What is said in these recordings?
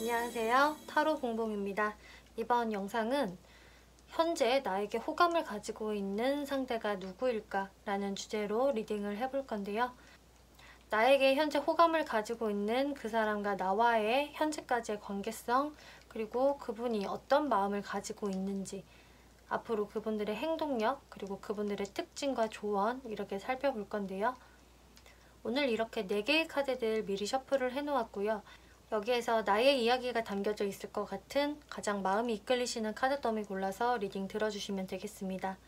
안녕하세요. 타로 봉봉입니다. 이번 영상은 현재 나에게 호감을 가지고 있는 상대가 누구일까? 라는 주제로 리딩을 해볼 건데요. 나에게 현재 호감을 가지고 있는 그 사람과 나와의 현재까지의 관계성, 그리고 그분이 어떤 마음을 가지고 있는지, 앞으로 그분들의 행동력, 그리고 그분들의 특징과 조언, 이렇게 살펴볼 건데요. 오늘 이렇게 4개의 카드들 미리 셔플을 해놓았고요. 여기에서 나의 이야기가 담겨져 있을 것 같은 가장 마음이 이끌리시는 카드 더미 골라서 리딩 들어주시면 되겠습니다.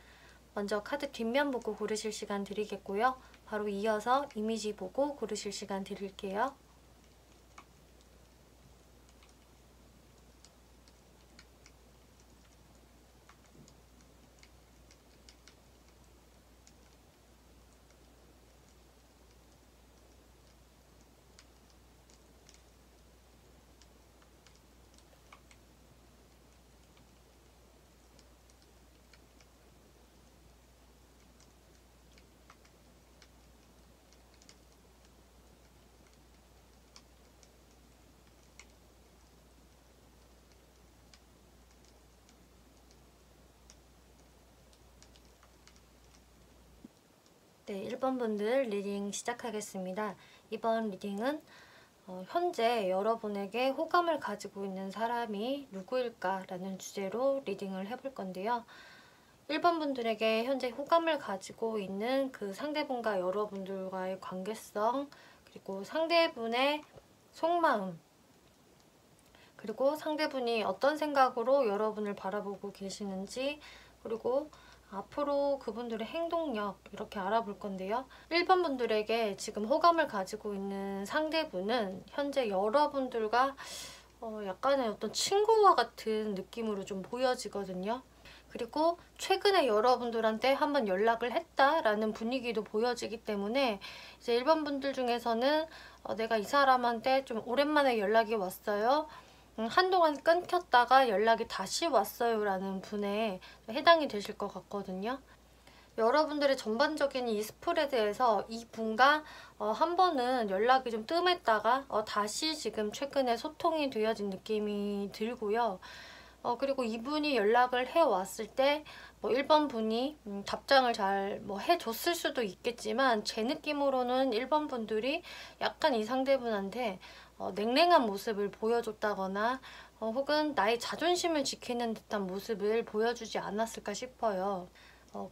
먼저 카드 뒷면 보고 고르실 시간 드리겠고요. 바로 이어서 이미지 보고 고르실 시간 드릴게요. 네, 1번 분들 리딩 시작하겠습니다. 이번 리딩은 현재 여러분에게 호감을 가지고 있는 사람이 누구일까? 라는 주제로 리딩을 해볼 건데요. 1번 분들에게 현재 호감을 가지고 있는 그 상대분과 여러분들과의 관계성, 그리고 상대분의 속마음, 그리고 상대분이 어떤 생각으로 여러분을 바라보고 계시는지, 그리고 앞으로 그분들의 행동력 이렇게 알아볼 건데요. 1번 분들에게 지금 호감을 가지고 있는 상대분은 현재 여러분들과 약간의 어떤 친구와 같은 느낌으로 좀 보여지거든요. 그리고 최근에 여러분들한테 한번 연락을 했다라는 분위기도 보여지기 때문에 이제 1번 분들 중에서는 내가 이 사람한테 좀 오랜만에 연락이 왔어요. 한동안 끊겼다가 연락이 다시 왔어요 라는 분에 해당이 되실 것 같거든요. 여러분들의 전반적인 이 스프레드에서 이 분과 한 번은 연락이 좀 뜸했다가 다시 지금 최근에 소통이 되어진 느낌이 들고요. 그리고 이분이 연락을 해왔을 때 1번 분이 답장을 잘 해줬을 수도 있겠지만 제 느낌으로는 1번 분들이 약간 이 상대분한테 냉랭한 모습을 보여줬다거나 혹은 나의 자존심을 지키는 듯한 모습을 보여주지 않았을까 싶어요.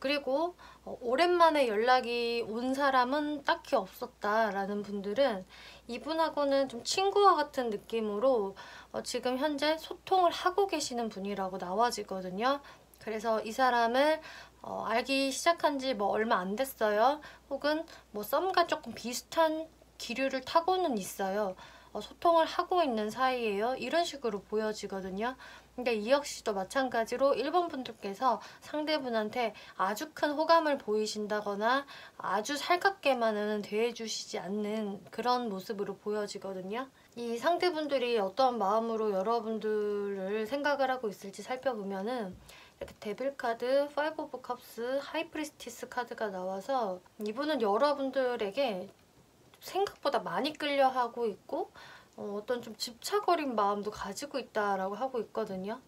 그리고 오랜만에 연락이 온 사람은 딱히 없었다라는 분들은 이분하고는 좀 친구와 같은 느낌으로 지금 현재 소통을 하고 계시는 분이라고 나와지거든요. 그래서 이 사람을 알기 시작한 지 얼마 안 됐어요. 혹은 썸과 조금 비슷한 기류를 타고는 있어요. 소통을 하고 있는 사이예요. 이런 식으로 보여지거든요. 근데 이 역시도 마찬가지로 1번 분들께서 상대분한테 아주 큰 호감을 보이신다거나 아주 살갑게만은 대해주시지 않는 그런 모습으로 보여지거든요. 이 상대분들이 어떤 마음으로 여러분들을 생각을 하고 있을지 살펴보면은 이렇게 데빌 카드, 파이브 오브 컵스, 하이프리스티스 카드가 나와서 이분은 여러분들에게 생각보다 많이 끌려하고 있고 어떤 좀 집착어린 마음도 가지고 있다라고 하고 있거든요.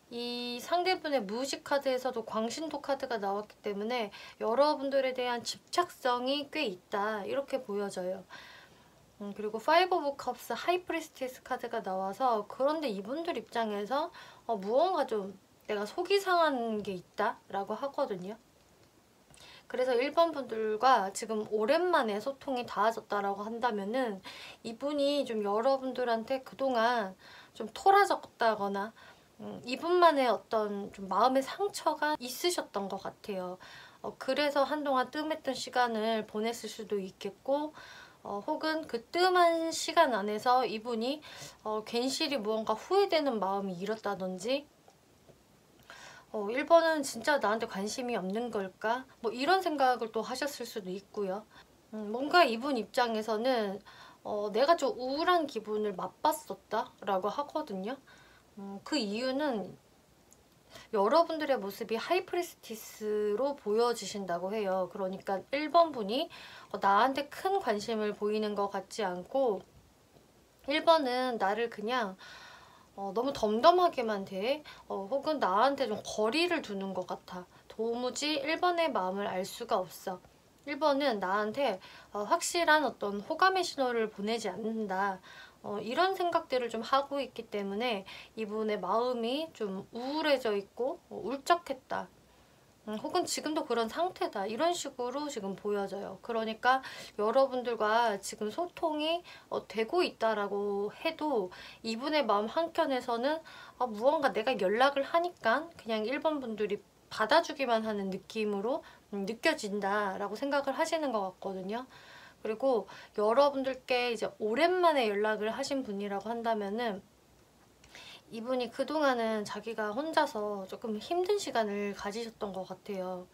이 상대분의 무의식 카드에서도 광신도 카드가 나왔기 때문에 여러분들에 대한 집착성이 꽤 있다 이렇게 보여져요. 그리고 파이브 오브 컵스 하이프리스티스 카드가 나와서 그런데 이분들 입장에서 무언가 좀 내가 속이 상한 게 있다 라고 하거든요. 그래서 1번 분들과 지금 오랜만에 소통이 닿아졌다라고 한다면은 이분이 좀 여러분들한테 그동안 좀 토라졌다거나 이분만의 어떤 좀 마음의 상처가 있으셨던 것 같아요. 그래서 한동안 뜸했던 시간을 보냈을 수도 있겠고 혹은 그 뜸한 시간 안에서 이분이 괜시리 무언가 후회되는 마음이 일었다든지 1번은 진짜 나한테 관심이 없는 걸까? 이런 생각을 또 하셨을 수도 있고요. 뭔가 이분 입장에서는 내가 좀 우울한 기분을 맛봤었다 라고 하거든요. 그 이유는 여러분들의 모습이 하이프리스티스로 보여지신다고 해요. 그러니까 1번 분이 나한테 큰 관심을 보이는 것 같지 않고 1번은 나를 그냥 너무 덤덤하게만 대. 혹은 나한테 좀 거리를 두는 것 같아. 도무지 1번의 마음을 알 수가 없어. 1번은 나한테 확실한 어떤 호감의 신호를 보내지 않는다. 이런 생각들을 좀 하고 있기 때문에 이분의 마음이 좀 우울해져 있고 울적했다. 혹은 지금도 그런 상태다. 이런 식으로 지금 보여져요. 그러니까 여러분들과 지금 소통이 되고 있다라고 해도 이분의 마음 한켠에서는 무언가 내가 연락을 하니까 그냥 1번 분들이 받아주기만 하는 느낌으로 느껴진다라고 생각을 하시는 것 같거든요. 그리고 여러분들께 이제 오랜만에 연락을 하신 분이라고 한다면은 이분이 그동안은 자기가 혼자서 조금 힘든 시간을 가지셨던 것 같아요.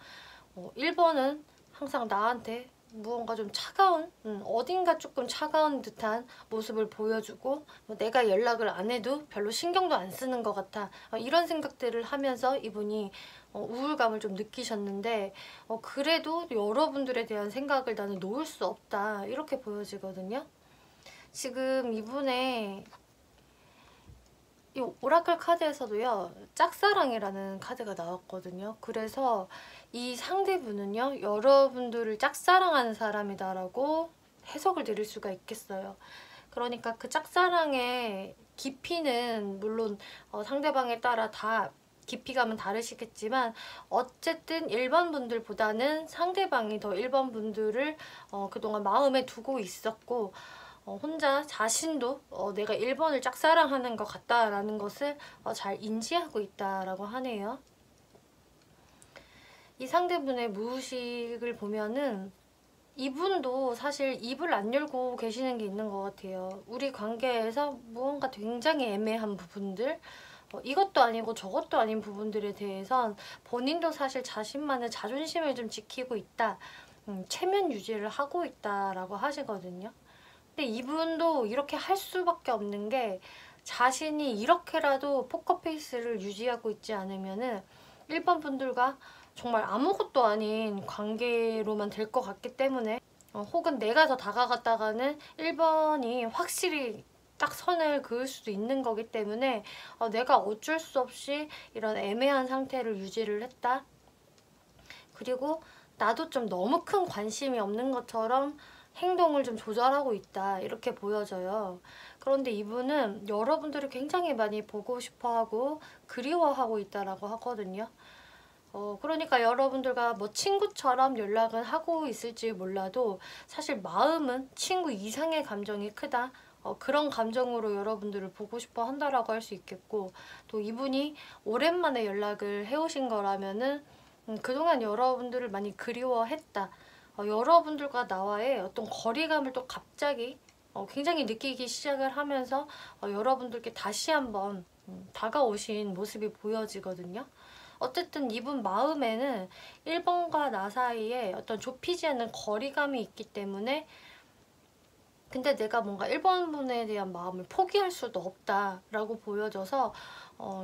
1번은 항상 나한테 무언가 좀 차가운, 어딘가 조금 차가운 듯한 모습을 보여주고 내가 연락을 안 해도 별로 신경도 안 쓰는 것 같아. 이런 생각들을 하면서 이분이 우울감을 좀 느끼셨는데 그래도 여러분들에 대한 생각을 나는 놓을 수 없다. 이렇게 보여지거든요. 지금 이분의 이 오라클 카드에서도요, 짝사랑이라는 카드가 나왔거든요. 그래서 이 상대분은요, 여러분들을 짝사랑하는 사람이다라고 해석을 드릴 수가 있겠어요. 그러니까 그 짝사랑의 깊이는 물론 상대방에 따라 다 깊이감은 다르시겠지만 어쨌든 1번 분들보다는 상대방이 더 1번 분들을 그동안 마음에 두고 있었고 혼자 자신도 내가 1번을 짝사랑하는 것 같다라는 것을 잘 인지하고 있다라고 하네요. 이 상대분의 무의식을 보면은 이분도 사실 입을 안 열고 계시는 게 있는 것 같아요. 우리 관계에서 무언가 굉장히 애매한 부분들, 이것도 아니고 저것도 아닌 부분들에 대해선 본인도 사실 자신만의 자존심을 좀 지키고 있다. 체면 유지를 하고 있다라고 하시거든요. 근데 이분도 이렇게 할 수밖에 없는 게 자신이 이렇게라도 포커페이스를 유지하고 있지 않으면은 1번 분들과 정말 아무것도 아닌 관계로만 될 것 같기 때문에 혹은 내가 더 다가갔다가는 1번이 확실히 딱 선을 그을 수도 있는 거기 때문에 내가 어쩔 수 없이 이런 애매한 상태를 유지를 했다. 그리고 나도 좀 너무 큰 관심이 없는 것처럼 행동을 좀 조절하고 있다 이렇게 보여져요. 그런데 이분은 여러분들을 굉장히 많이 보고 싶어하고 그리워하고 있다라고 하거든요. 그러니까 여러분들과 뭐 친구처럼 연락은 하고 있을지 몰라도 사실 마음은 친구 이상의 감정이 크다. 그런 감정으로 여러분들을 보고 싶어 한다라고 할 수 있겠고 또 이분이 오랜만에 연락을 해오신 거라면은 그동안 여러분들을 많이 그리워했다. 여러분들과 나와의 어떤 거리감을 또 갑자기 굉장히 느끼기 시작을 하면서 여러분들께 다시 한번 다가오신 모습이 보여지거든요. 어쨌든 이분 마음에는 1번과 나 사이에 어떤 좁히지 않는 거리감이 있기 때문에 근데 내가 뭔가 1번 분에 대한 마음을 포기할 수도 없다라고 보여져서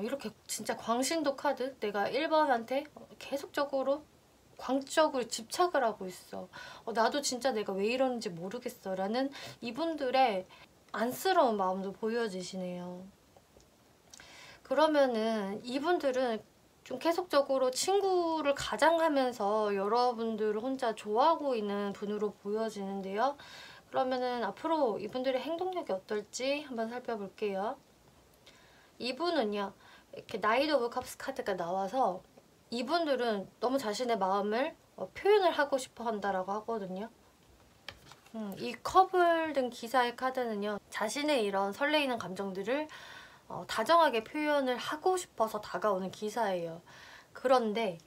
이렇게 진짜 광신도 카드 내가 1번한테 계속적으로 광적으로 집착을 하고 있어. 나도 진짜 내가 왜 이러는지 모르겠어 라는 이분들의 안쓰러운 마음도 보여지시네요. 그러면은 이분들은 좀 계속적으로 친구를 가장하면서 여러분들을 혼자 좋아하고 있는 분으로 보여지는데요. 그러면은 앞으로 이분들의 행동력이 어떨지 한번 살펴볼게요. 이분은요, 이렇게 나이트 오브 컵스 카드가 나와서 이분들은 너무 자신의 마음을 표현을 하고 싶어 한다라고 하거든요. 이 컵을 든 기사의 카드는요, 자신의 이런 설레이는 감정들을 다정하게 표현을 하고 싶어서 다가오는 기사예요. 그런데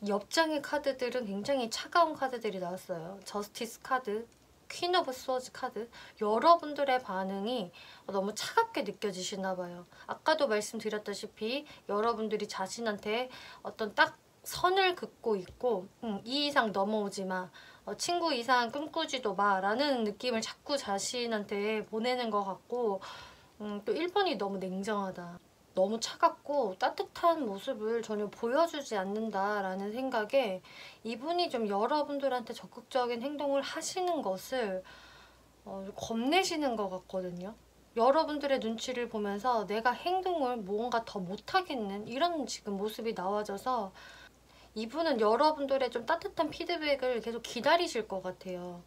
옆장의 카드들은 굉장히 차가운 카드들이 나왔어요. 저스티스 카드, 퀸 오브 스워즈 카드. 여러분들의 반응이 너무 차갑게 느껴지시나 봐요. 아까도 말씀드렸다시피 여러분들이 자신한테 어떤 딱 선을 긋고 있고 이 이상 넘어오지 마. 친구 이상 꿈꾸지도 마 라는 느낌을 자꾸 자신한테 보내는 것 같고 또 1번이 너무 냉정하다. 너무 차갑고 따뜻한 모습을 전혀 보여주지 않는다라는 생각에 이분이 좀 여러분들한테 적극적인 행동을 하시는 것을 겁내시는 것 같거든요. 여러분들의 눈치를 보면서 내가 행동을 뭔가 더 못하겠는 이런 지금 모습이 나와져서 이분은 여러분들의 좀 따뜻한 피드백을 계속 기다리실 것 같아요.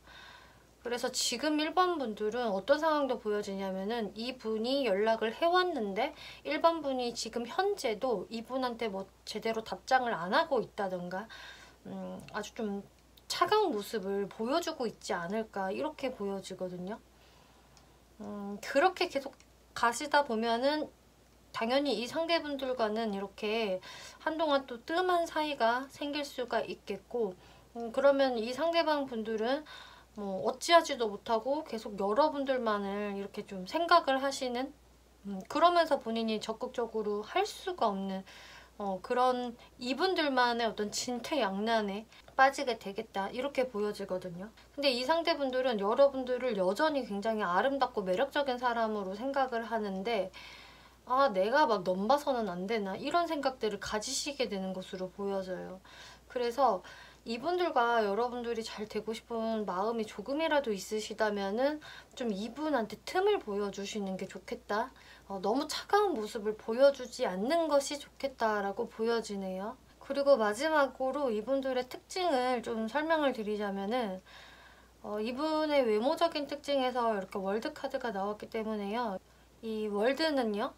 그래서 지금 1번 분들은 어떤 상황도 보여지냐면은 이분이 연락을 해왔는데 1번 분이 지금 현재도 이분한테 뭐 제대로 답장을 안 하고 있다던가 아주 좀 차가운 모습을 보여주고 있지 않을까 이렇게 보여지거든요. 그렇게 계속 가시다 보면은 당연히 이 상대분들과는 이렇게 한동안 또 뜸한 사이가 생길 수가 있겠고 그러면 이 상대방 분들은 뭐 어찌하지도 못하고 계속 여러분들만을 이렇게 좀 생각을 하시는 그러면서 본인이 적극적으로 할 수가 없는 그런 이분들만의 어떤 진퇴양난에 빠지게 되겠다 이렇게 보여지거든요. 근데 이 상대분들은 여러분들을 여전히 굉장히 아름답고 매력적인 사람으로 생각을 하는데 아 내가 막 넘봐서는 안 되나 이런 생각들을 가지시게 되는 것으로 보여져요. 그래서 이분들과 여러분들이 잘 되고 싶은 마음이 조금이라도 있으시다면은 좀 이분한테 틈을 보여주시는 게 좋겠다. 너무 차가운 모습을 보여주지 않는 것이 좋겠다라고 보여지네요. 그리고 마지막으로 이분들의 특징을 좀 설명을 드리자면은 이분의 외모적인 특징에서 이렇게 월드 카드가 나왔기 때문에요. 이 월드는요.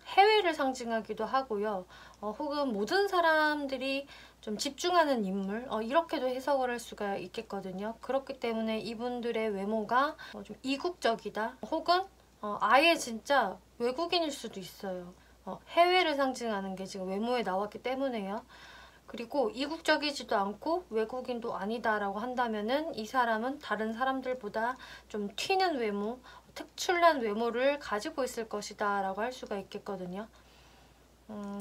해외를 상징하기도 하고요. 혹은 모든 사람들이 좀 집중하는 인물 이렇게도 해석을 할 수가 있겠거든요. 그렇기 때문에 이분들의 외모가 좀 이국적이다 혹은 아예 진짜 외국인일 수도 있어요. 해외를 상징하는 게 지금 외모에 나왔기 때문에요. 그리고 이국적이지도 않고 외국인도 아니다라고 한다면은 이 사람은 다른 사람들보다 좀 튀는 외모, 특출난 외모를 가지고 있을 것이다 라고 할 수가 있겠거든요.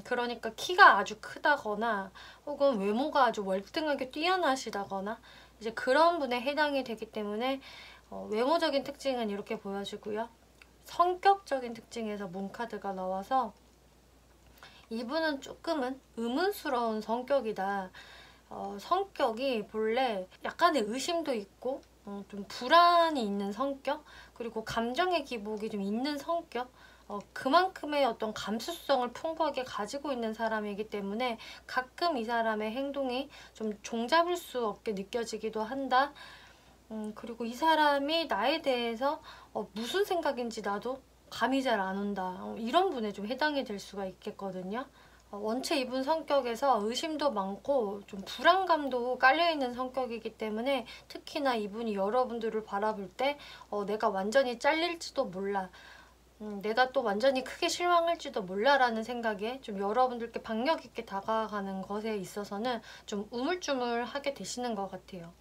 그러니까 키가 아주 크다거나 혹은 외모가 아주 월등하게 뛰어나시다거나 이제 그런 분에 해당이 되기 때문에 외모적인 특징은 이렇게 보여지고요. 성격적인 특징에서 문카드가 나와서 이분은 조금은 의문스러운 성격이다. 성격이 본래 약간의 의심도 있고 좀 불안이 있는 성격 그리고 감정의 기복이 좀 있는 성격 그만큼의 어떤 감수성을 풍부하게 가지고 있는 사람이기 때문에 가끔 이 사람의 행동이 좀 종잡을 수 없게 느껴지기도 한다. 그리고 이 사람이 나에 대해서 무슨 생각인지 나도 감이 잘 안 온다. 이런 분에 좀 해당이 될 수가 있겠거든요. 원체 이분 성격에서 의심도 많고 좀 불안감도 깔려있는 성격이기 때문에 특히나 이분이 여러분들을 바라볼 때 내가 완전히 잘릴지도 몰라. 내가 또 완전히 크게 실망할지도 몰라라는 생각에 좀 여러분들께 박력 있게 다가가는 것에 있어서는 좀 우물쭈물하게 되시는 것 같아요.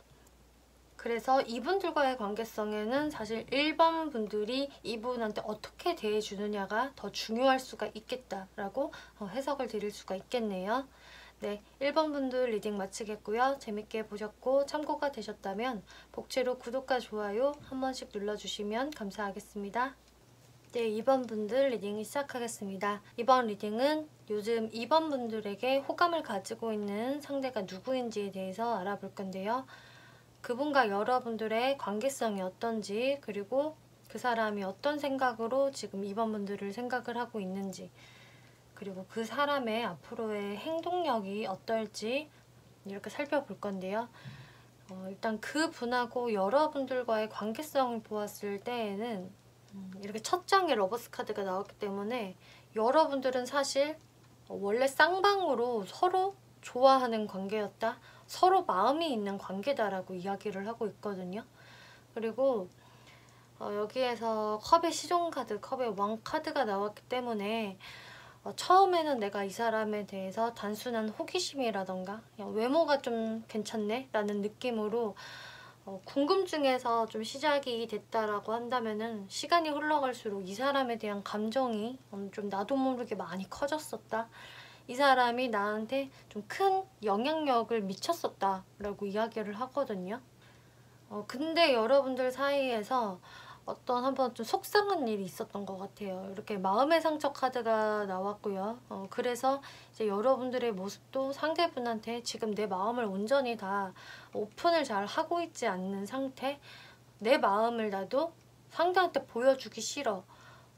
그래서 이분들과의 관계성에는 사실 1번 분들이 이분한테 어떻게 대해주느냐가 더 중요할 수가 있겠다라고 해석을 드릴 수가 있겠네요. 네, 1번 분들 리딩 마치겠고요. 재밌게 보셨고 참고가 되셨다면 복채로 구독과 좋아요 한 번씩 눌러주시면 감사하겠습니다. 네, 2번 분들 리딩이 시작하겠습니다. 이번 리딩은 요즘 2번 분들에게 호감을 가지고 있는 상대가 누구인지에 대해서 알아볼 건데요. 그분과 여러분들의 관계성이 어떤지 그리고 그 사람이 어떤 생각으로 지금 2번 분들을 생각을 하고 있는지 그리고 그 사람의 앞으로의 행동력이 어떨지 이렇게 살펴볼 건데요. 일단 그분하고 여러분들과의 관계성을 보았을 때에는 이렇게 첫 장에 러버스 카드가 나왔기 때문에 여러분들은 사실 원래 쌍방으로 서로 좋아하는 관계였다. 서로 마음이 있는 관계다라고 이야기를 하고 있거든요. 그리고 여기에서 컵의 시종카드, 컵의 왕카드가 나왔기 때문에 처음에는 내가 이 사람에 대해서 단순한 호기심이라던가 그냥 외모가 좀 괜찮네 라는 느낌으로 궁금증에서 좀 시작이 됐다라고 한다면은 시간이 흘러갈수록 이 사람에 대한 감정이 좀 나도 모르게 많이 커졌었다. 이 사람이 나한테 좀 큰 영향력을 미쳤었다 라고 이야기를 하거든요. 근데 여러분들 사이에서 어떤 한번 좀 속상한 일이 있었던 것 같아요. 이렇게 마음의 상처 카드가 나왔고요. 그래서 이제 여러분들의 모습도 상대분한테 지금 내 마음을 온전히 다 오픈을 잘 하고 있지 않는 상태, 내 마음을 나도 상대한테 보여주기 싫어.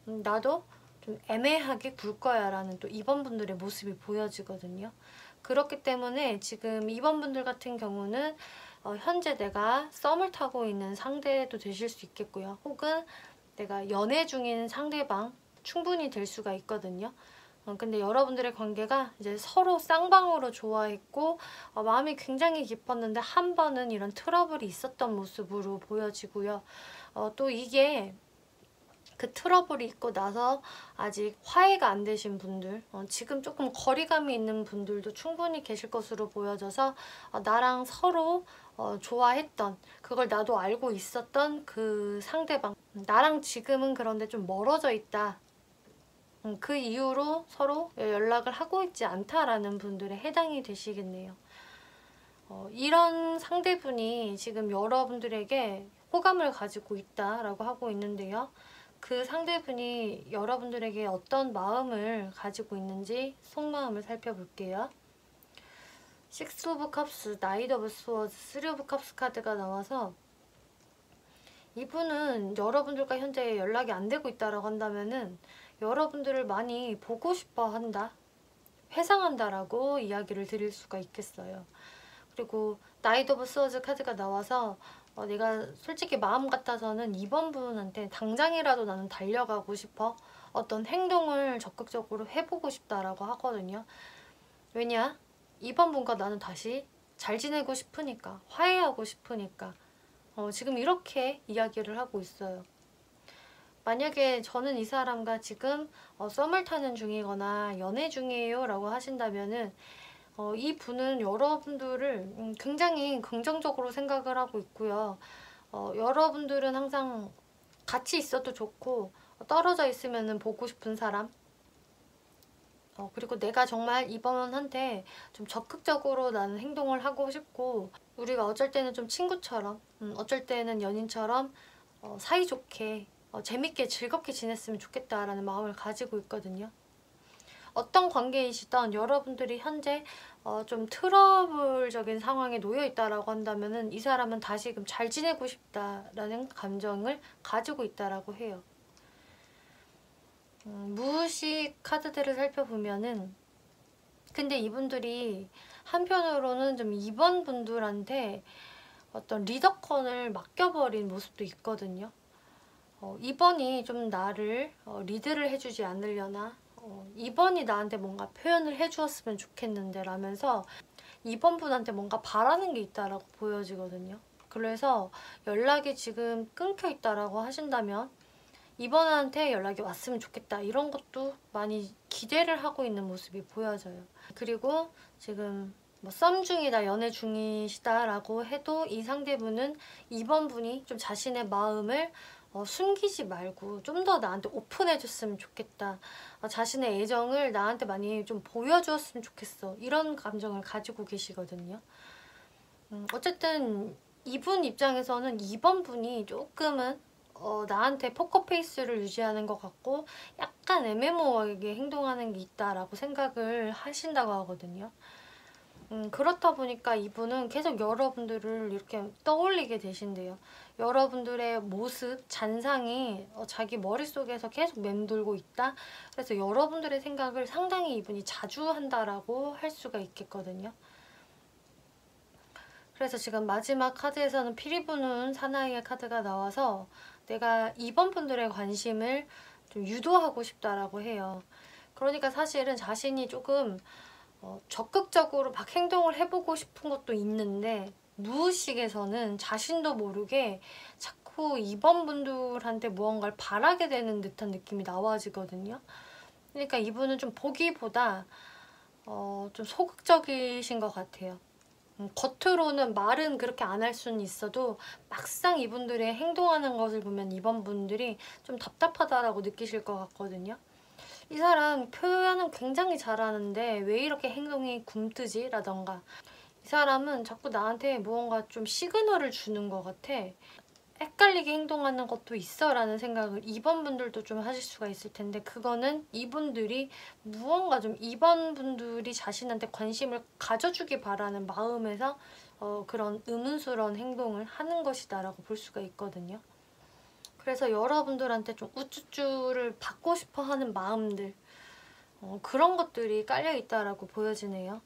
나도 좀 애매하게 굴 거야 라는 또 2번 분들의 모습이 보여지거든요. 그렇기 때문에 지금 2번 분들 같은 경우는 현재 내가 썸을 타고 있는 상대도 되실 수 있겠고요. 혹은 내가 연애 중인 상대방 충분히 될 수가 있거든요. 근데 여러분들의 관계가 이제 서로 쌍방으로 좋아했고 마음이 굉장히 깊었는데 한 번은 이런 트러블이 있었던 모습으로 보여지고요. 또 이게 그 트러블이 있고 나서 아직 화해가 안 되신 분들, 지금 조금 거리감이 있는 분들도 충분히 계실 것으로 보여져서 나랑 서로 좋아했던, 그걸 나도 알고 있었던 그 상대방, 나랑 지금은 그런데 좀 멀어져 있다. 그 이후로 서로 연락을 하고 있지 않다라는 분들에 해당이 되시겠네요. 이런 상대분이 지금 여러분들에게 호감을 가지고 있다라고 하고 있는데요. 그 상대분이 여러분들에게 어떤 마음을 가지고 있는지 속마음을 살펴볼게요. 식스 오브 컵스, 나이트 오브 스워드, 쓰리 오브 컵스 카드가 나와서 이분은 여러분들과 현재 연락이 안 되고 있다라고 한다면은 여러분들을 많이 보고 싶어 한다, 회상한다라고 이야기를 드릴 수가 있겠어요. 그리고 나이트 오브 스워드 카드가 나와서 내가 솔직히 마음 같아서는 2번 분한테 당장이라도 나는 달려가고 싶어, 어떤 행동을 적극적으로 해보고 싶다라고 하거든요. 왜냐? 2번 분과 나는 다시 잘 지내고 싶으니까, 화해하고 싶으니까 지금 이렇게 이야기를 하고 있어요. 만약에 저는 이 사람과 지금 썸을 타는 중이거나 연애 중이에요 라고 하신다면은 이 분은 여러분들을 굉장히 긍정적으로 생각을 하고 있고요. 여러분들은 항상 같이 있어도 좋고 떨어져 있으면 보고 싶은 사람, 그리고 내가 정말 이번한테 좀 적극적으로 나는 행동을 하고 싶고 우리가 어쩔 때는 좀 친구처럼 어쩔 때는 연인처럼 사이좋게 재밌게 즐겁게 지냈으면 좋겠다라는 마음을 가지고 있거든요. 어떤 관계이시던 여러분들이 현재 좀 트러블적인 상황에 놓여 있다라고 한다면은 이 사람은 다시금 잘 지내고 싶다라는 감정을 가지고 있다라고 해요. 무의식 카드들을 살펴보면은 근데 이분들이 한편으로는 좀 2번 분들한테 어떤 리더권을 맡겨버린 모습도 있거든요. 2번이 좀 나를 리드를 해주지 않으려나, 2번이 나한테 뭔가 표현을 해주었으면 좋겠는데 라면서 2번 분한테 뭔가 바라는 게 있다라고 보여지거든요. 그래서 연락이 지금 끊겨 있다라고 하신다면 2번한테 연락이 왔으면 좋겠다, 이런 것도 많이 기대를 하고 있는 모습이 보여져요. 그리고 지금 뭐 썸 중이다, 연애 중이시다 라고 해도 이 상대분은 2번 분이 좀 자신의 마음을 숨기지 말고 좀 더 나한테 오픈해줬으면 좋겠다, 자신의 애정을 나한테 많이 좀 보여주었으면 좋겠어, 이런 감정을 가지고 계시거든요. 어쨌든 이분 입장에서는 2번 분이 조금은 나한테 포커페이스를 유지하는 것 같고 약간 애매모호하게 행동하는 게 있다라고 생각을 하신다고 하거든요. 그렇다 보니까 이분은 계속 여러분들을 이렇게 떠올리게 되신대요. 여러분들의 모습, 잔상이 자기 머릿속에서 계속 맴돌고 있다. 그래서 여러분들의 생각을 상당히 이분이 자주 한다라고 할 수가 있겠거든요. 그래서 지금 마지막 카드에서는 피리 부는 사나이의 카드가 나와서 내가 2번 분들의 관심을 좀 유도하고 싶다라고 해요. 그러니까 사실은 자신이 조금 적극적으로 막 행동을 해보고 싶은 것도 있는데 무의식에서는 자신도 모르게 자꾸 2번 분들한테 무언가를 바라게 되는 듯한 느낌이 나와지거든요. 그러니까 이분은 좀 보기보다 좀 소극적이신 것 같아요. 겉으로는 말은 그렇게 안 할 수는 있어도 막상 이분들의 행동하는 것을 보면 2번 분들이 좀 답답하다라고 느끼실 것 같거든요. 이 사람 표현은 굉장히 잘하는데 왜 이렇게 행동이 굼뜨지? 라던가 이 사람은 자꾸 나한테 무언가 좀 시그널을 주는 것 같아. 헷갈리게 행동하는 것도 있어 라는 생각을 2번 분들도 좀 하실 수가 있을 텐데 그거는 이분들이 무언가 좀 2번 분들이 자신한테 관심을 가져주기 바라는 마음에서 그런 의문스러운 행동을 하는 것이다 라고 볼 수가 있거든요. 그래서 여러분들한테 좀 우쭈쭈를 받고 싶어 하는 마음들, 그런 것들이 깔려있다라고 보여지네요.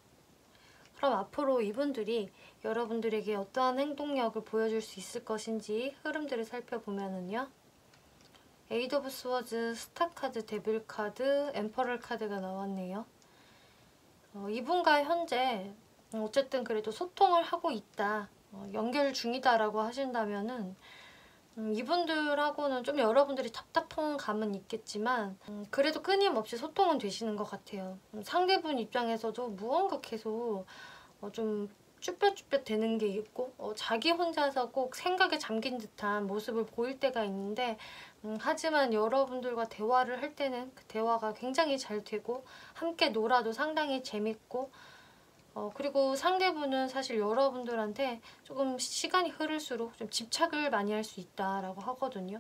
그럼 앞으로 이분들이 여러분들에게 어떠한 행동력을 보여줄 수 있을 것인지 흐름들을 살펴보면은요. 에이드 오브 스워즈, 스타 카드, 데빌 카드, 엠퍼럴 카드가 나왔네요. 이분과 현재 어쨌든 그래도 소통을 하고 있다, 연결 중이다라고 하신다면은 이분들하고는 좀 여러분들이 답답한 감은 있겠지만 그래도 끊임없이 소통은 되시는 것 같아요. 상대분 입장에서도 무언가 계속 좀 쭈뼛쭈뼛 되는 게 있고 자기 혼자서 꼭 생각에 잠긴 듯한 모습을 보일 때가 있는데 하지만 여러분들과 대화를 할 때는 그 대화가 굉장히 잘 되고 함께 놀아도 상당히 재밌고 그리고 상대분은 사실 여러분들한테 조금 시간이 흐를수록 좀 집착을 많이 할 수 있다라고 하거든요.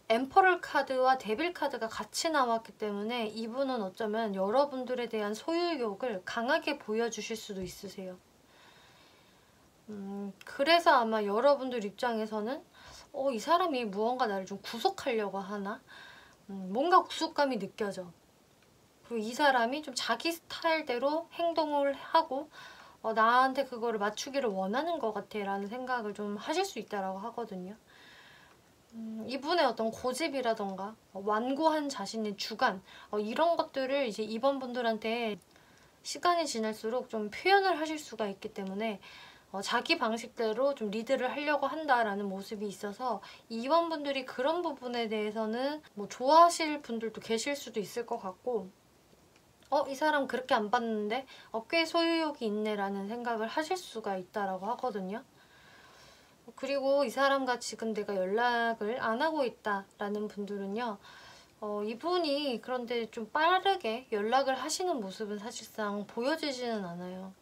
엠퍼럴 카드와 데빌 카드가 같이 나왔기 때문에 이분은 어쩌면 여러분들에 대한 소유욕을 강하게 보여주실 수도 있으세요. 그래서 아마 여러분들 입장에서는 이 사람이 무언가 나를 좀 구속하려고 하나? 뭔가 구속감이 느껴져. 그리고 이 사람이 좀 자기 스타일대로 행동을 하고 나한테 그거를 맞추기를 원하는 것 같아 라는 생각을 좀 하실 수 있다고 하거든요. 이분의 어떤 고집이라던가 완고한 자신의 주관, 이런 것들을 이제 이번 분들한테 시간이 지날수록 좀 표현을 하실 수가 있기 때문에 자기 방식대로 좀 리드를 하려고 한다라는 모습이 있어서 이번 분들이 그런 부분에 대해서는 뭐 좋아하실 분들도 계실 수도 있을 것 같고 이 사람 그렇게 안 봤는데 꽤 소유욕이 있네 라는 생각을 하실 수가 있다라고 하거든요. 그리고 이 사람과 지금 내가 연락을 안 하고 있다라는 분들은요. 이분이 그런데 좀 빠르게 연락을 하시는 모습은 사실상 보여지지는 않아요.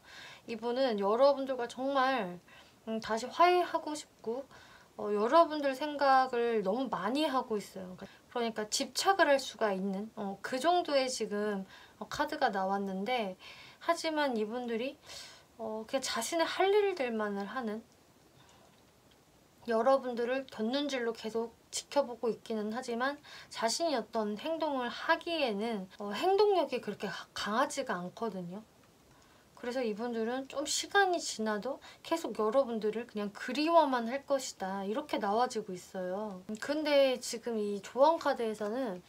이분은 여러분들과 정말 다시 화해하고 싶고 여러분들 생각을 너무 많이 하고 있어요. 그러니까 집착을 할 수가 있는 그 정도의 지금 카드가 나왔는데 하지만 이분들이 그냥 자신의 할 일들만을 하는 여러분들을 곁눈질로 계속 지켜보고 있기는 하지만 자신이 어떤 행동을 하기에는 행동력이 그렇게 강하지가 않거든요. 그래서 이분들은 좀 시간이 지나도 계속 여러분들을 그냥 그리워만 할 것이다 이렇게 나와지고 있어요. 근데 지금 이 조언 카드에서는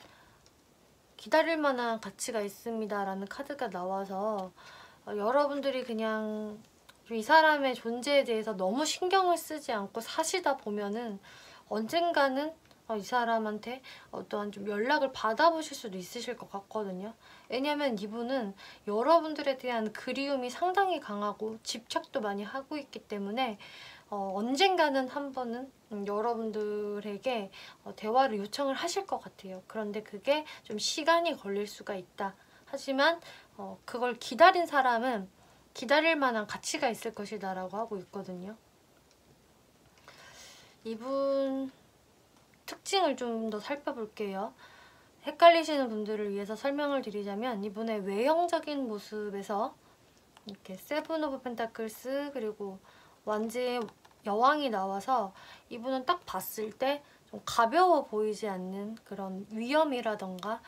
기다릴 만한 가치가 있습니다 라는 카드가 나와서 여러분들이 그냥 이 사람의 존재에 대해서 너무 신경을 쓰지 않고 사시다 보면은 언젠가는 이 사람한테 어떠한 좀 연락을 받아보실 수도 있으실 것 같거든요. 왜냐면 이분은 여러분들에 대한 그리움이 상당히 강하고 집착도 많이 하고 있기 때문에 언젠가는 한 번은 여러분들에게 대화를 요청을 하실 것 같아요. 그런데 그게 좀 시간이 걸릴 수가 있다. 하지만 그걸 기다린 사람은 기다릴 만한 가치가 있을 것이다 라고 하고 있거든요. 이분 특징을 좀 더 살펴볼게요. 헷갈리시는 분들을 위해서 설명을 드리자면 이분의 외형적인 모습에서 이렇게 세븐 오브 펜타클스 그리고 완지의 여왕이 나와서 이분은 딱 봤을 때 좀 가벼워 보이지 않는 그런 위엄이라던가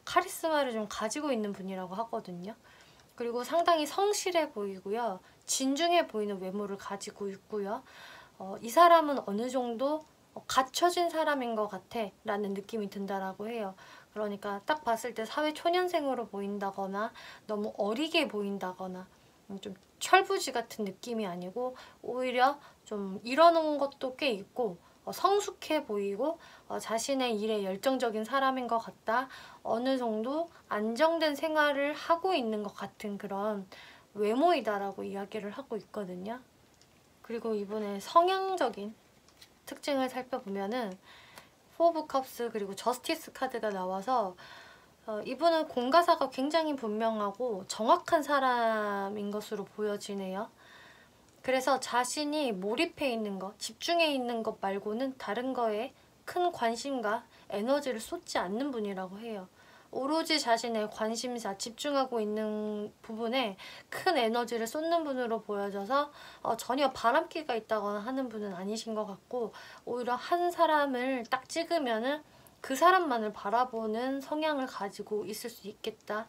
카리스마를 좀 가지고 있는 분이라고 하거든요. 그리고 상당히 성실해 보이고요. 진중해 보이는 외모를 가지고 있고요. 이 사람은 어느 정도 갖춰진 사람인 것 같아 라는 느낌이 든다라고 해요. 그러니까 딱 봤을 때 사회 초년생으로 보인다거나 너무 어리게 보인다거나 좀 철부지 같은 느낌이 아니고 오히려 좀 이러는 것도 꽤 있고 성숙해 보이고 자신의 일에 열정적인 사람인 것 같다. 어느 정도 안정된 생활을 하고 있는 것 같은 그런 외모이다라고 이야기를 하고 있거든요. 그리고 이분의 성향적인 특징을 살펴보면은 포 오브 컵스 그리고 저스티스 카드가 나와서 이분은 공가사가 굉장히 분명하고 정확한 사람인 것으로 보여지네요. 그래서 자신이 몰입해 있는 것, 집중해 있는 것 말고는 다른 거에 큰 관심과 에너지를 쏟지 않는 분이라고 해요. 오로지 자신의 관심사, 집중하고 있는 부분에 큰 에너지를 쏟는 분으로 보여져서 전혀 바람기가 있다거나 하는 분은 아니신 것 같고, 오히려 한 사람을 딱 찍으면은 그 사람만을 바라보는 성향을 가지고 있을 수 있겠다.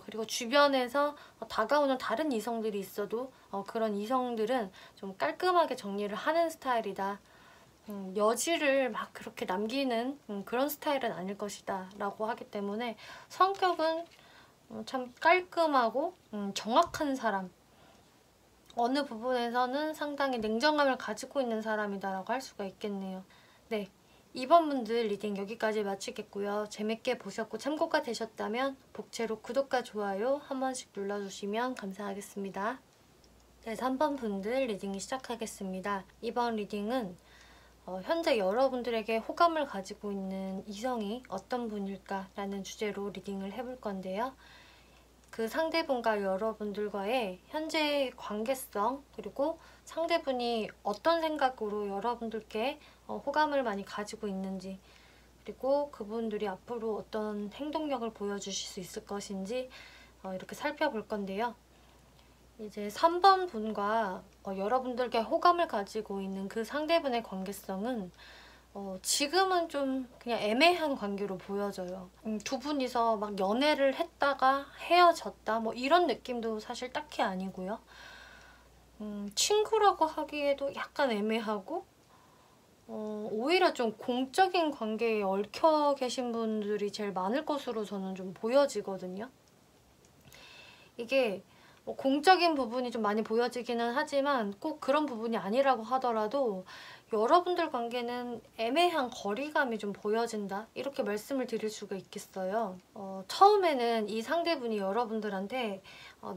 그리고 주변에서 다가오는 다른 이성들이 있어도 그런 이성들은 좀 깔끔하게 정리를 하는 스타일이다. 여지를 막 그렇게 남기는 그런 스타일은 아닐 것이다 라고 하기 때문에 성격은 참 깔끔하고 정확한 사람, 어느 부분에서는 상당히 냉정함을 가지고 있는 사람이다 라고 할 수가 있겠네요. 네, 이번 분들 리딩 여기까지 마치겠고요. 재밌게 보셨고 참고가 되셨다면 복채로 구독과 좋아요 한 번씩 눌러주시면 감사하겠습니다. 네, 3번 분들 리딩 시작하겠습니다. 이번 리딩은 현재 여러분들에게 호감을 가지고 있는 이성이 어떤 분일까 라는 주제로 리딩을 해볼 건데요. 그 상대분과 여러분들과의 현재의 관계성, 그리고 상대분이 어떤 생각으로 여러분들께 호감을 많이 가지고 있는지, 그리고 그분들이 앞으로 어떤 행동력을 보여주실 수 있을 것인지 이렇게 살펴볼 건데요. 이제 3번 분과 여러분들께 호감을 가지고 있는 그 상대분의 관계성은 지금은 좀 그냥 애매한 관계로 보여져요. 두 분이서 막 연애를 했다가 헤어졌다 뭐 이런 느낌도 사실 딱히 아니고요. 친구라고 하기에도 약간 애매하고 오히려 좀 공적인 관계에 얽혀 계신 분들이 제일 많을 것으로 저는 좀 보여지거든요. 이게 공적인 부분이 좀 많이 보여지기는 하지만 꼭 그런 부분이 아니라고 하더라도 여러분들 관계는 애매한 거리감이 좀 보여진다, 이렇게 말씀을 드릴 수가 있겠어요. 처음에는 이 상대분이 여러분들한테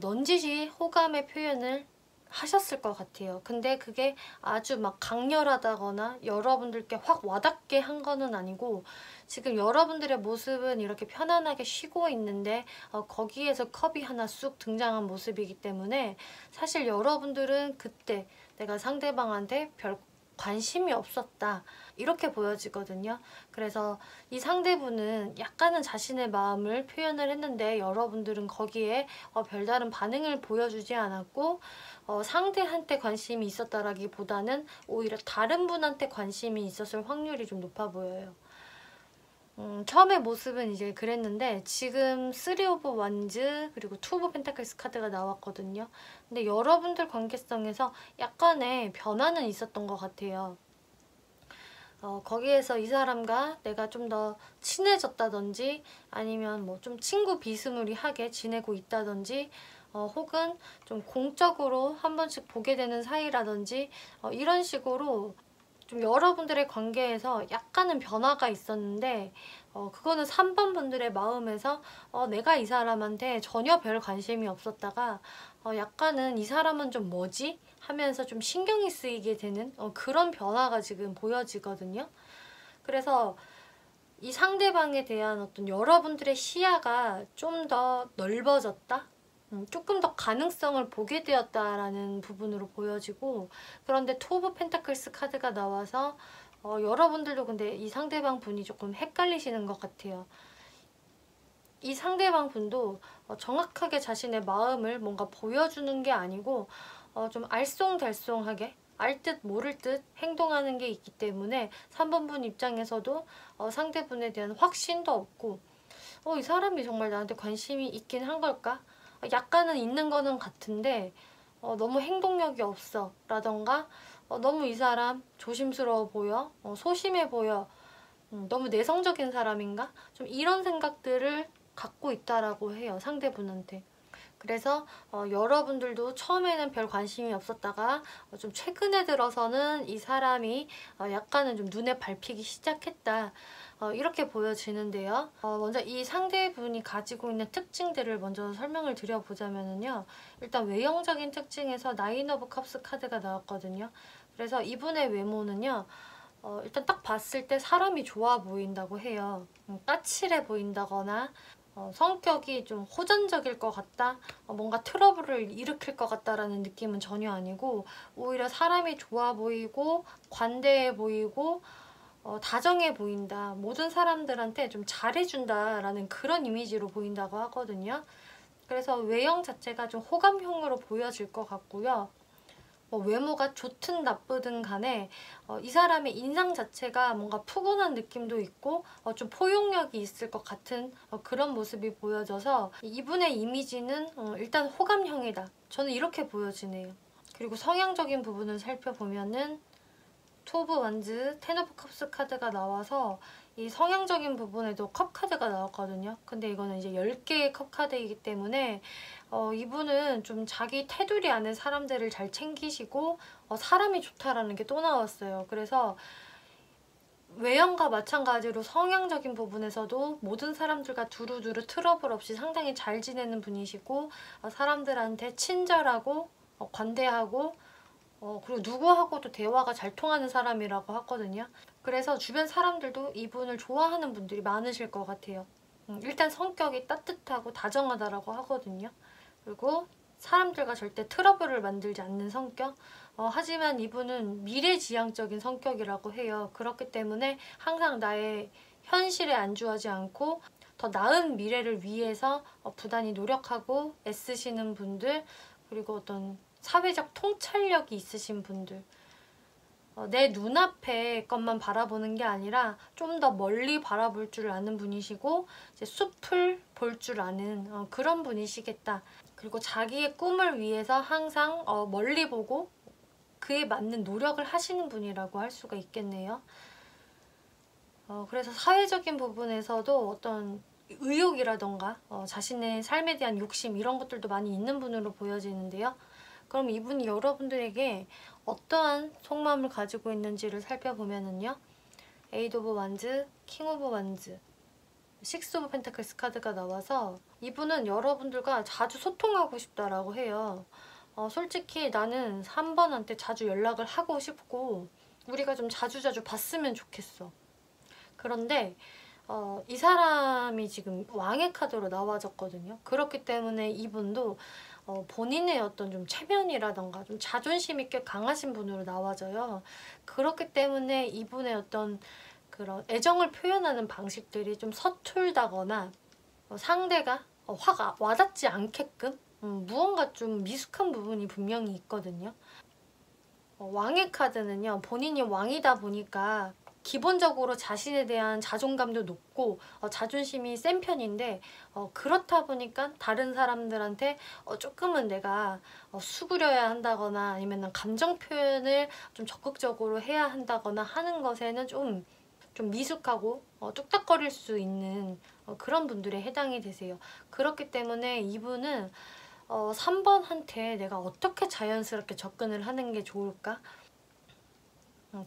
넌지시 호감의 표현을 하셨을 것 같아요. 근데 그게 아주 막 강렬하다거나 여러분들께 확 와닿게 한 거는 아니고, 지금 여러분들의 모습은 이렇게 편안하게 쉬고 있는데 거기에서 컵이 하나 쑥 등장한 모습이기 때문에 사실 여러분들은 그때 내가 상대방한테 별 관심이 없었다, 이렇게 보여지거든요. 그래서 이 상대분은 약간은 자신의 마음을 표현을 했는데 여러분들은 거기에 별다른 반응을 보여주지 않았고, 상대한테 관심이 있었다라기보다는 오히려 다른 분한테 관심이 있었을 확률이 좀 높아 보여요. 처음의 모습은 이제 그랬는데 지금 3 오브 원즈 그리고 2 오브 펜타클스 카드가 나왔거든요. 근데 여러분들 관계성에서 약간의 변화는 있었던 것 같아요. 거기에서 이 사람과 내가 좀 더 친해졌다든지 아니면 뭐 좀 친구 비스무리하게 지내고 있다든지 혹은 좀 공적으로 한 번씩 보게 되는 사이라든지 이런 식으로 좀 여러분들의 관계에서 약간은 변화가 있었는데 그거는 3번 분들의 마음에서 내가 이 사람한테 전혀 별 관심이 없었다가 약간은 이 사람은 좀 뭐지? 하면서 좀 신경이 쓰이게 되는 그런 변화가 지금 보여지거든요. 그래서 이 상대방에 대한 어떤 여러분들의 시야가 좀 더 넓어졌다? 조금 더 가능성을 보게 되었다라는 부분으로 보여지고, 그런데 2 오브 펜타클스 카드가 나와서 여러분들도 근데 이 상대방 분이 조금 헷갈리시는 것 같아요. 이 상대방 분도 정확하게 자신의 마음을 뭔가 보여주는 게 아니고 좀 알쏭달쏭하게 알 듯 모를 듯 행동하는 게 있기 때문에 3번 분 입장에서도 상대분에 대한 확신도 없고 이 사람이 정말 나한테 관심이 있긴 한 걸까? 약간은 있는 거는 같은데 너무 행동력이 없어 라던가 너무 이 사람 조심스러워 보여, 소심해 보여, 너무 내성적인 사람인가? 좀 이런 생각들을 갖고 있다라고 해요, 상대분한테. 그래서 여러분들도 처음에는 별 관심이 없었다가 좀 최근에 들어서는 이 사람이 약간은 좀 눈에 밟히기 시작했다, 이렇게 보여지는데요. 먼저 이 상대분이 가지고 있는 특징들을 먼저 설명을 드려보자면요. 일단 외형적인 특징에서 9 오브 컵스 카드가 나왔거든요. 그래서 이분의 외모는요. 일단 딱 봤을 때 사람이 좋아 보인다고 해요. 까칠해 보인다거나 성격이 좀 호전적일 것 같다, 뭔가 트러블을 일으킬 것 같다라는 느낌은 전혀 아니고 오히려 사람이 좋아 보이고 관대해 보이고 다정해 보인다, 모든 사람들한테 좀 잘해준다라는 그런 이미지로 보인다고 하거든요. 그래서 외형 자체가 좀 호감형으로 보여질 것 같고요. 외모가 좋든 나쁘든 간에 이 사람의 인상 자체가 뭔가 푸근한 느낌도 있고 좀 포용력이 있을 것 같은 그런 모습이 보여져서 이분의 이미지는 일단 호감형이다. 저는 이렇게 보여지네요. 그리고 성향적인 부분을 살펴보면은 투 오브 완즈, 텐 오브 컵스 카드가 나와서 이 성향적인 부분에도 컵 카드가 나왔거든요. 근데 이거는 이제 10개의 컵 카드이기 때문에 이분은 좀 자기 테두리 안에 사람들을 잘 챙기시고 사람이 좋다라는 게 또 나왔어요. 그래서 외형과 마찬가지로 성향적인 부분에서도 모든 사람들과 두루두루 트러블 없이 상당히 잘 지내는 분이시고 사람들한테 친절하고 관대하고 그리고 누구하고도 대화가 잘 통하는 사람이라고 하거든요. 그래서 주변 사람들도 이분을 좋아하는 분들이 많으실 것 같아요. 일단 성격이 따뜻하고 다정하다라고 하거든요. 그리고 사람들과 절대 트러블을 만들지 않는 성격. 하지만 이분은 미래지향적인 성격이라고 해요. 그렇기 때문에 항상 나의 현실에 안주하지 않고 더 나은 미래를 위해서 부단히 노력하고 애쓰시는 분들, 그리고 어떤 사회적 통찰력이 있으신 분들, 내 눈앞의 것만 바라보는 게 아니라 좀 더 멀리 바라볼 줄 아는 분이시고 이제 숲을 볼 줄 아는 그런 분이시겠다. 그리고 자기의 꿈을 위해서 항상 멀리 보고 그에 맞는 노력을 하시는 분이라고 할 수가 있겠네요. 그래서 사회적인 부분에서도 어떤 의욕이라던가 자신의 삶에 대한 욕심 이런 것들도 많이 있는 분으로 보여지는데요. 그럼 이분이 여러분들에게 어떠한 속마음을 가지고 있는지를 살펴보면은요. 에이드 오브 완즈, 킹 오브 완즈, 식스 오브 펜타클스 카드가 나와서 이분은 여러분들과 자주 소통하고 싶다라고 해요. 솔직히 나는 3번한테 자주 연락을 하고 싶고 우리가 좀 자주자주 봤으면 좋겠어. 그런데 이 사람이 지금 왕의 카드로 나와졌거든요. 그렇기 때문에 이분도 본인의 어떤 좀 체면이라던가 좀 자존심이 꽤 강하신 분으로 나와져요. 그렇기 때문에 이분의 어떤 그런 애정을 표현하는 방식들이 좀 서툴다거나 상대가 확 와닿지 않게끔 무언가 좀 미숙한 부분이 분명히 있거든요. 왕의 카드는요, 본인이 왕이다 보니까 기본적으로 자신에 대한 자존감도 높고 자존심이 센 편인데 그렇다 보니까 다른 사람들한테 조금은 내가 수그려야 한다거나 아니면 감정 표현을 좀 적극적으로 해야 한다거나 하는 것에는 좀 미숙하고 뚝딱거릴 수 있는 그런 분들에 해당이 되세요. 그렇기 때문에 이분은 3번한테 내가 어떻게 자연스럽게 접근을 하는 게 좋을까?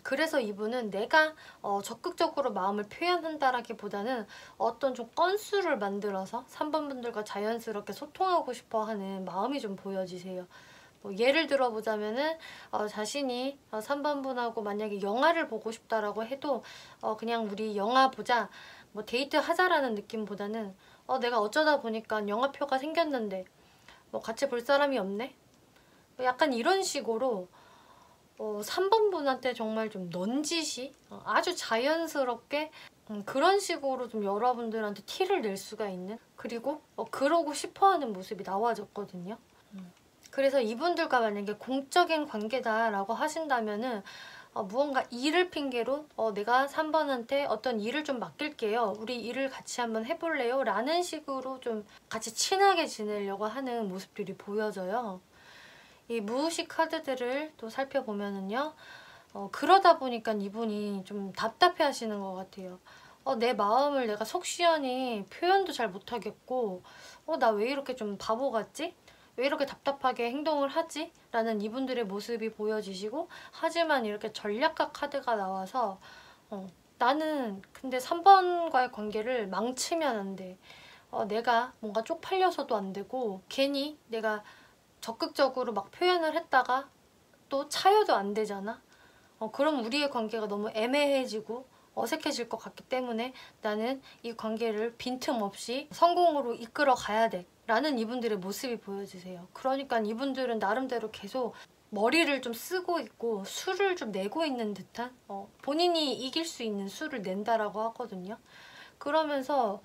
그래서 이분은 내가 적극적으로 마음을 표현한다라기보다는 어떤 좀 건수를 만들어서 3번 분들과 자연스럽게 소통하고 싶어 하는 마음이 좀 보여지세요. 예를 들어보자면은 자신이 3번 분하고 만약에 영화를 보고 싶다라고 해도 그냥 우리 영화 보자, 데이트 하자라는 느낌보다는 내가 어쩌다 보니까 영화표가 생겼는데 같이 볼 사람이 없네? 약간 이런 식으로 3번 분한테 정말 좀 넌지시 아주 자연스럽게 그런 식으로 좀 여러분들한테 티를 낼 수가 있는, 그리고 그러고 싶어하는 모습이 나와졌거든요. 그래서 이분들과 만약에 공적인 관계다라고 하신다면은 무언가 일을 핑계로 내가 3번한테 어떤 일을 좀 맡길게요. 우리 일을 같이 한번 해볼래요? 라는 식으로 좀 같이 친하게 지내려고 하는 모습들이 보여져요. 이 무의식 카드들을 또 살펴보면은요. 그러다 보니까 이분이 좀 답답해 하시는 것 같아요. 내 마음을 내가 속 시원히 표현도 잘 못하겠고 나 왜 이렇게 좀 바보 같지? 왜 이렇게 답답하게 행동을 하지? 라는 이분들의 모습이 보여지시고, 하지만 이렇게 전략가 카드가 나와서 나는 근데 3번과의 관계를 망치면 안 돼. 내가 뭔가 쪽팔려서도 안 되고 괜히 내가 적극적으로 막 표현을 했다가 또 차여도 안 되잖아. 그럼 우리의 관계가 너무 애매해지고 어색해질 것 같기 때문에 나는 이 관계를 빈틈없이 성공으로 이끌어 가야 돼 라는 이분들의 모습이 보여지세요. 그러니까 이분들은 나름대로 계속 머리를 좀 쓰고 있고 수를 좀 내고 있는 듯한 본인이 이길 수 있는 수를 낸다라고 하거든요. 그러면서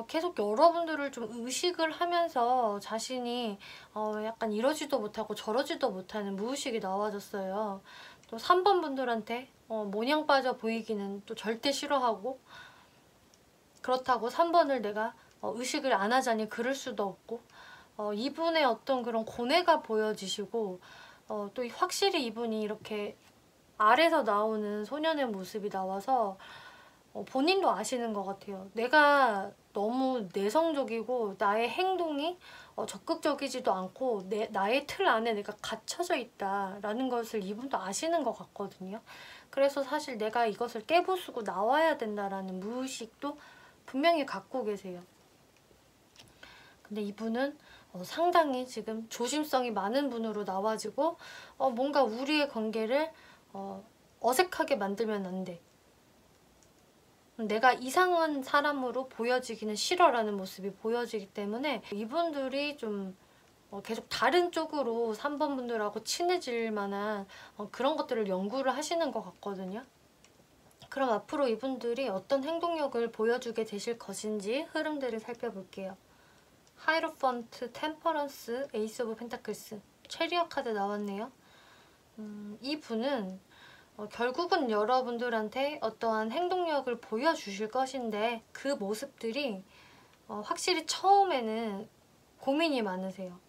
계속 여러분들을 좀 의식을 하면서 자신이 약간 이러지도 못하고 저러지도 못하는 무의식이 나와졌어요. 또 3번 분들한테 모냥 빠져 보이기는 또 절대 싫어하고, 그렇다고 3번을 내가 의식을 안 하자니 그럴 수도 없고, 이분의 어떤 그런 고뇌가 보여지시고, 또 확실히 이분이 이렇게 알에서 나오는 소년의 모습이 나와서 본인도 아시는 것 같아요. 내가 너무 내성적이고 나의 행동이 적극적이지도 않고 나의 틀 안에 내가 갇혀져 있다라는 것을 이분도 아시는 것 같거든요. 그래서 사실 내가 이것을 깨부수고 나와야 된다라는 무의식도 분명히 갖고 계세요. 근데 이분은 상당히 지금 조심성이 많은 분으로 나와지고 뭔가 우리의 관계를 어색하게 만들면 안 돼. 내가 이상한 사람으로 보여지기는 싫어라는 모습이 보여지기 때문에 이분들이 좀 계속 다른 쪽으로 3번 분들하고 친해질 만한 그런 것들을 연구를 하시는 것 같거든요. 그럼 앞으로 이분들이 어떤 행동력을 보여주게 되실 것인지 흐름들을 살펴볼게요. 하이로펀트, 템퍼런스, 에이스 오브 펜타클스, 체리어 카드 나왔네요. 이 분은 결국은 여러분들한테 어떠한 행동력을 보여주실 것인데 그 모습들이 확실히 처음에는 고민이 많으세요.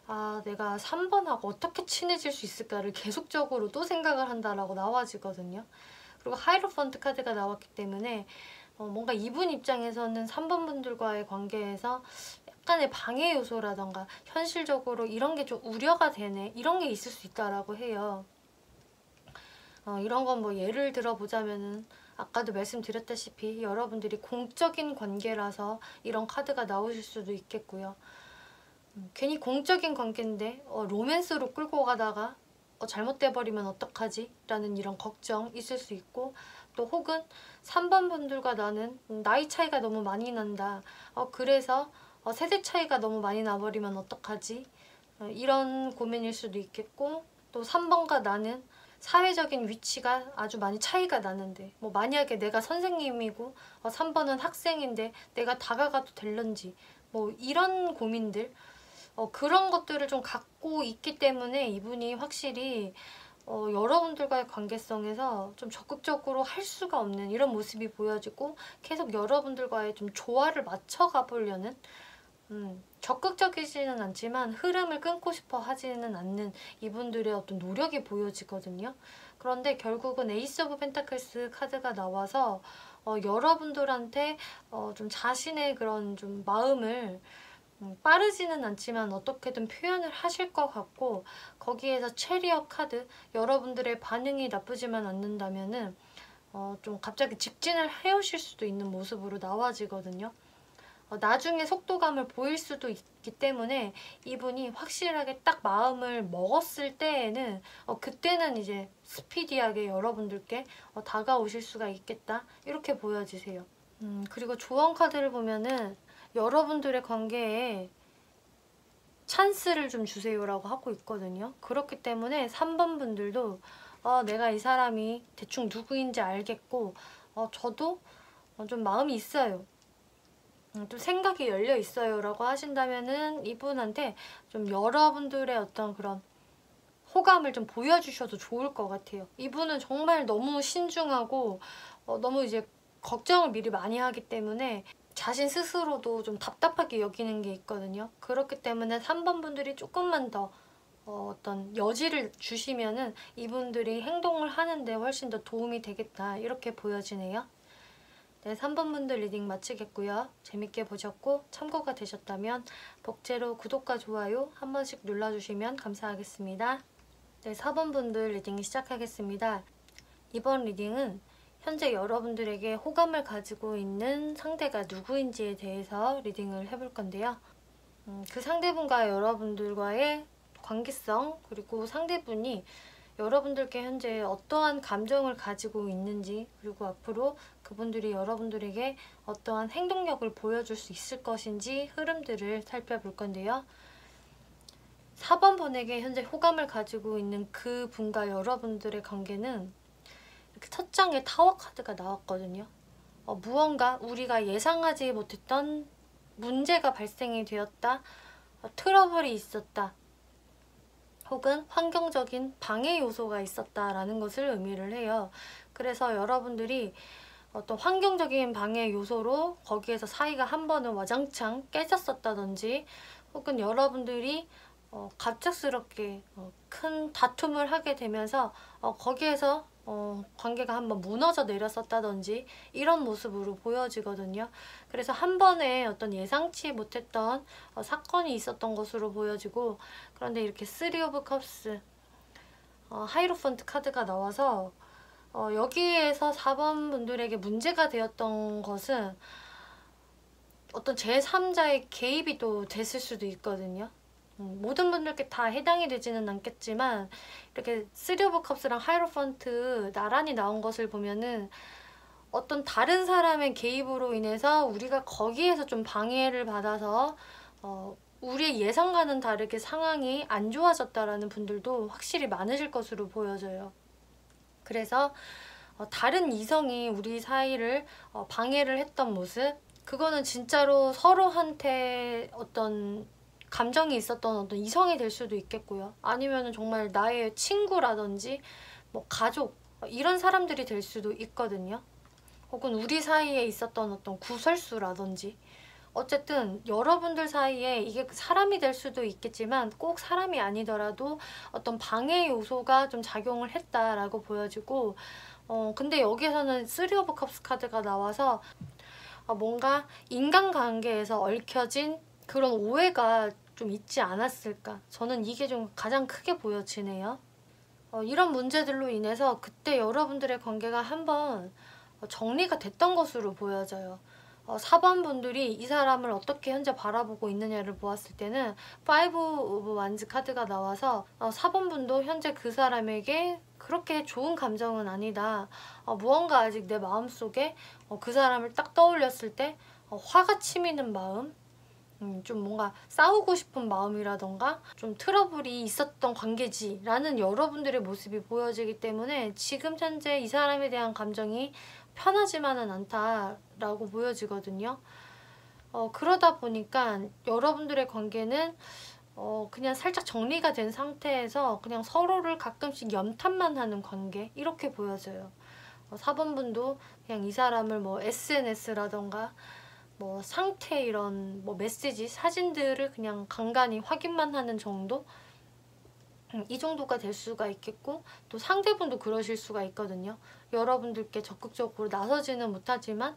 아, 내가 3번하고 어떻게 친해질 수 있을까를 계속적으로 또 생각을 한다라고 나와지거든요. 그리고 하이로펀트 카드가 나왔기 때문에 뭔가 이분 입장에서는 3번 분들과의 관계에서 약간의 방해 요소라던가 현실적으로 이런 게 좀 우려가 되네, 이런 게 있을 수 있다라고 해요. 이런 건 뭐 예를 들어보자면은 아까도 말씀드렸다시피 여러분들이 공적인 관계라서 이런 카드가 나오실 수도 있겠고요. 괜히 공적인 관계인데 로맨스로 끌고 가다가 잘못돼 버리면 어떡하지? 라는 이런 걱정 있을 수 있고, 또 혹은 3번 분들과 나는 나이 차이가 너무 많이 난다. 그래서 세대 차이가 너무 많이 나버리면 어떡하지? 이런 고민일 수도 있겠고, 또 3번과 나는 사회적인 위치가 아주 많이 차이가 나는데, 뭐 만약에 내가 선생님이고 3번은 학생인데 내가 다가가도 될런지, 뭐 이런 고민들, 그런 것들을 좀 갖고 있기 때문에 이분이 확실히 여러분들과의 관계성에서 좀 적극적으로 할 수가 없는 이런 모습이 보여지고, 계속 여러분들과의 좀 조화를 맞춰가 보려는, 적극적이지는 않지만 흐름을 끊고 싶어 하지는 않는 이분들의 어떤 노력이 보여지거든요. 그런데 결국은 에이스 오브 펜타클스 카드가 나와서 여러분들한테 좀 자신의 그런 좀 마음을 빠르지는 않지만 어떻게든 표현을 하실 것 같고, 거기에서 체리어 카드, 여러분들의 반응이 나쁘지만 않는다면은 좀 갑자기 직진을 해오실 수도 있는 모습으로 나와지거든요. 나중에 속도감을 보일 수도 있기 때문에 이분이 확실하게 딱 마음을 먹었을 때에는 그때는 이제 스피디하게 여러분들께 다가오실 수가 있겠다, 이렇게 보여지세요. 그리고 조언 카드를 보면은 여러분들의 관계에 찬스를 좀 주세요라고 하고 있거든요. 그렇기 때문에 3번 분들도 내가 이 사람이 대충 누구인지 알겠고 저도 좀 마음이 있어요, 좀 생각이 열려 있어요 라고 하신다면은 이분한테 좀 여러분들의 어떤 그런 호감을 좀 보여주셔도 좋을 것 같아요. 이분은 정말 너무 신중하고 너무 이제 걱정을 미리 많이 하기 때문에 자신 스스로도 좀 답답하게 여기는 게 있거든요. 그렇기 때문에 3번 분들이 조금만 더 어떤 여지를 주시면은 이분들이 행동을 하는데 훨씬 더 도움이 되겠다, 이렇게 보여지네요. 네, 3번 분들 리딩 마치겠고요. 재밌게 보셨고 참고가 되셨다면 복제로 구독과 좋아요 한 번씩 눌러주시면 감사하겠습니다. 네, 4번 분들 리딩 시작하겠습니다. 이번 리딩은 현재 여러분들에게 호감을 가지고 있는 상대가 누구인지에 대해서 리딩을 해볼 건데요. 그 상대분과 여러분들과의 관계성, 그리고 상대분이 여러분들께 현재 어떠한 감정을 가지고 있는지, 그리고 앞으로 그분들이 여러분들에게 어떠한 행동력을 보여줄 수 있을 것인지 흐름들을 살펴볼 건데요. 4번 분에게 현재 호감을 가지고 있는 그 분과 여러분들의 관계는 이렇게 첫 장에 타워 카드가 나왔거든요. 무언가 우리가 예상하지 못했던 문제가 발생이 되었다, 트러블이 있었다, 혹은 환경적인 방해 요소가 있었다라는 것을 의미를 해요. 그래서 여러분들이 어떤 환경적인 방해 요소로 거기에서 사이가 한 번은 와장창 깨졌었다든지, 혹은 여러분들이 갑작스럽게 큰 다툼을 하게 되면서 거기에서 관계가 한번 무너져 내렸었다든지 이런 모습으로 보여지거든요. 그래서 한 번에 어떤 예상치 못했던 사건이 있었던 것으로 보여지고, 그런데 이렇게 3 오브 컵스 하이로펀트 카드가 나와서 여기에서 4번 분들에게 문제가 되었던 것은 어떤 제3자의 개입이 또 됐을 수도 있거든요. 모든 분들께 다 해당이 되지는 않겠지만, 이렇게 3 오브 컵스랑 하이로펀트 나란히 나온 것을 보면은 어떤 다른 사람의 개입으로 인해서 우리가 거기에서 좀 방해를 받아서 우리의 예상과는 다르게 상황이 안 좋아졌다라는 분들도 확실히 많으실 것으로 보여져요. 그래서 다른 이성이 우리 사이를 방해를 했던 모습, 그거는 진짜로 서로한테 어떤 감정이 있었던 어떤 이성이 될 수도 있겠고요. 아니면은 정말 나의 친구라든지 뭐 가족, 이런 사람들이 될 수도 있거든요. 혹은 우리 사이에 있었던 어떤 구설수라든지, 어쨌든 여러분들 사이에 이게 사람이 될 수도 있겠지만 꼭 사람이 아니더라도 어떤 방해 요소가 좀 작용을 했다라고 보여지고, 근데 여기에서는 3 오브 컵스 카드가 나와서 뭔가 인간관계에서 얽혀진 그런 오해가 좀 있지 않았을까, 저는 이게 좀 가장 크게 보여지네요. 이런 문제들로 인해서 그때 여러분들의 관계가 한번 정리가 됐던 것으로 보여져요. 4번 분들이 이 사람을 어떻게 현재 바라보고 있느냐를 보았을 때는 5 오브 완즈 카드가 나와서 4번 분도 현재 그 사람에게 그렇게 좋은 감정은 아니다, 무언가 아직 내 마음속에 그 사람을 딱 떠올렸을 때 화가 치미는 마음, 좀 뭔가 싸우고 싶은 마음이라던가 좀 트러블이 있었던 관계지 라는 여러분들의 모습이 보여지기 때문에 지금 현재 이 사람에 대한 감정이 편하지만은 않다라고 보여지거든요. 그러다 보니까 여러분들의 관계는 그냥 살짝 정리가 된 상태에서 그냥 서로를 가끔씩 염탐만 하는 관계, 이렇게 보여져요. 4번 분도 그냥 이 사람을 뭐 SNS라던가 뭐 상태, 이런 뭐 메시지, 사진들을 그냥 간간히 확인만 하는 정도? 이 정도가 될 수가 있겠고, 또 상대분도 그러실 수가 있거든요. 여러분들께 적극적으로 나서지는 못하지만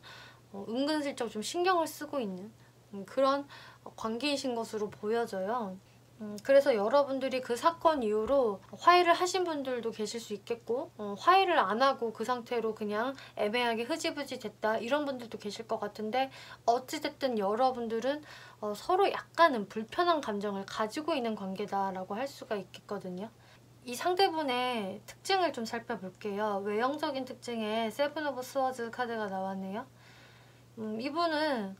은근슬쩍 좀 신경을 쓰고 있는 그런 관계이신 것으로 보여져요. 그래서 여러분들이 그 사건 이후로 화해를 하신 분들도 계실 수 있겠고, 화해를 안 하고 그 상태로 그냥 애매하게 흐지부지 됐다, 이런 분들도 계실 것 같은데, 어찌됐든 여러분들은 서로 약간은 불편한 감정을 가지고 있는 관계다라고 할 수가 있겠거든요. 이 상대분의 특징을 좀 살펴볼게요. 외형적인 특징에 7 오브 스워드 카드가 나왔네요. 이분은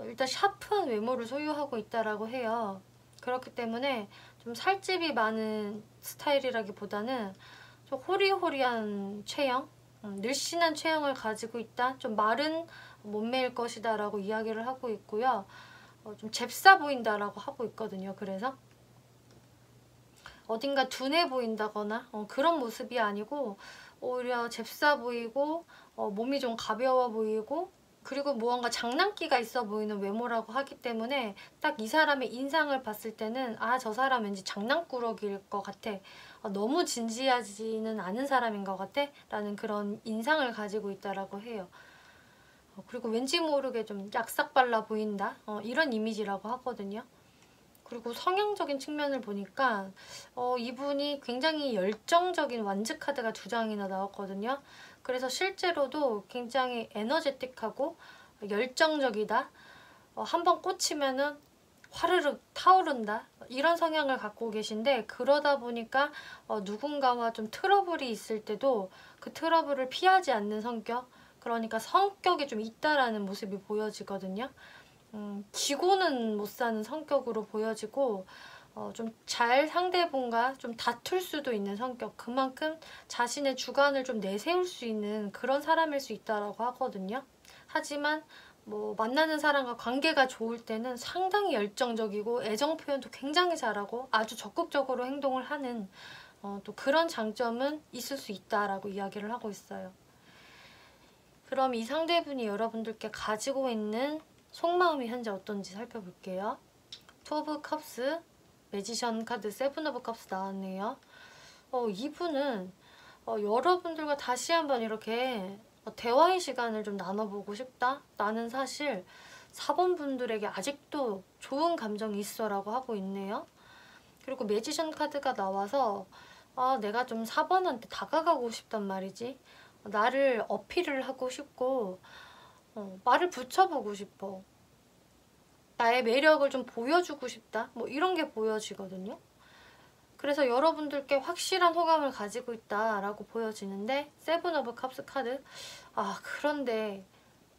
일단 샤프한 외모를 소유하고 있다라고 해요. 그렇기 때문에 좀 살집이 많은 스타일이라기보다는 좀 호리호리한 체형, 늘씬한 체형을 가지고 있다, 좀 마른 몸매일 것이다 라고 이야기를 하고 있고요. 좀 잽싸 보인다라고 하고 있거든요. 그래서 어딘가 둔해 보인다거나 그런 모습이 아니고 오히려 잽싸 보이고 몸이 좀 가벼워 보이고, 그리고 무언가 장난기가 있어 보이는 외모라고 하기 때문에 딱 이 사람의 인상을 봤을 때는 저 사람 왠지 장난꾸러기일 것 같아, 너무 진지하지는 않은 사람인 것 같아 라는 그런 인상을 가지고 있다라고 해요. 그리고 왠지 모르게 좀 약삭발라 보인다, 이런 이미지라고 하거든요. 그리고 성향적인 측면을 보니까 이분이 굉장히 열정적인 완즈 카드가 2장이나 나왔거든요. 그래서 실제로도 굉장히 에너제틱하고 열정적이다, 한번 꽂히면은 화르륵 타오른다, 이런 성향을 갖고 계신데, 그러다 보니까 누군가와 좀 트러블이 있을 때도 그 트러블을 피하지 않는 성격, 그러니까 성격이 좀 있다라는 모습이 보여지거든요. 지고는 못 사는 성격으로 보여지고, 좀 잘 상대분과 좀 다툴 수도 있는 성격, 그만큼 자신의 주관을 좀 내세울 수 있는 그런 사람일 수 있다라고 하거든요. 하지만 뭐 만나는 사람과 관계가 좋을 때는 상당히 열정적이고 애정 표현도 굉장히 잘하고 아주 적극적으로 행동을 하는 또 그런 장점은 있을 수 있다라고 이야기를 하고 있어요. 그럼 이 상대분이 여러분들께 가지고 있는 속마음이 현재 어떤지 살펴볼게요. 투 오브 컵스, 매지션 카드, 세븐 오브 컵스 나왔네요. 이분은 여러분들과 다시 한번 이렇게 대화의 시간을 좀 나눠보고 싶다? 나는 사실 4번 분들에게 아직도 좋은 감정이 있어 라고 하고 있네요. 그리고 매지션 카드가 나와서 내가 좀 4번한테 다가가고 싶단 말이지. 나를 어필을 하고 싶고 말을 붙여보고 싶어. 나의 매력을 좀 보여주고 싶다. 뭐 이런 게 보여지거든요. 그래서 여러분들께 확실한 호감을 가지고 있다라고 보여지는데 세븐 오브 컵스 카드 그런데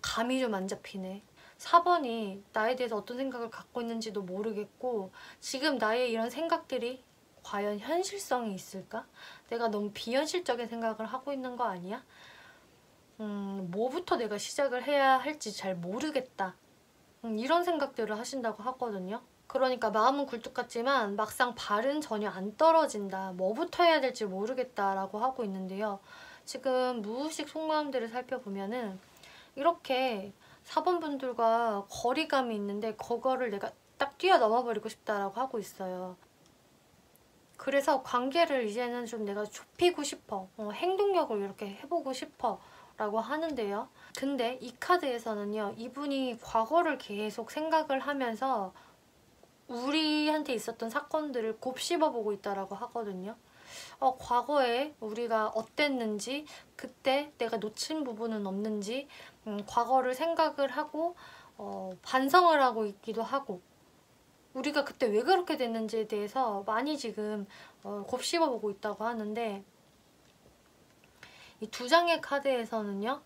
감이 좀 안 잡히네. 4번이 나에 대해서 어떤 생각을 갖고 있는지도 모르겠고 지금 나의 이런 생각들이 과연 현실성이 있을까? 내가 너무 비현실적인 생각을 하고 있는 거 아니야? 뭐부터 내가 시작을 해야 할지 잘 모르겠다. 이런 생각들을 하신다고 하거든요. 그러니까 마음은 굴뚝 같지만 막상 발은 전혀 안 떨어진다. 뭐부터 해야 될지 모르겠다라고 하고 있는데요. 지금 무의식 속마음들을 살펴보면은 이렇게 4번 분들과 거리감이 있는데 그거를 내가 딱 뛰어넘어 버리고 싶다라고 하고 있어요. 그래서 관계를 이제는 좀 내가 좁히고 싶어. 행동력을 이렇게 해보고 싶어 라고 하는데요. 근데 이 카드에서는요. 이분이 과거를 계속 생각을 하면서 우리한테 있었던 사건들을 곱씹어보고 있다라고 하거든요. 과거에 우리가 어땠는지, 그때 내가 놓친 부분은 없는지, 과거를 생각을 하고 반성을 하고 있기도 하고, 우리가 그때 왜 그렇게 됐는지에 대해서 많이 지금 곱씹어보고 있다고 하는데, 이 두 장의 카드에서는요,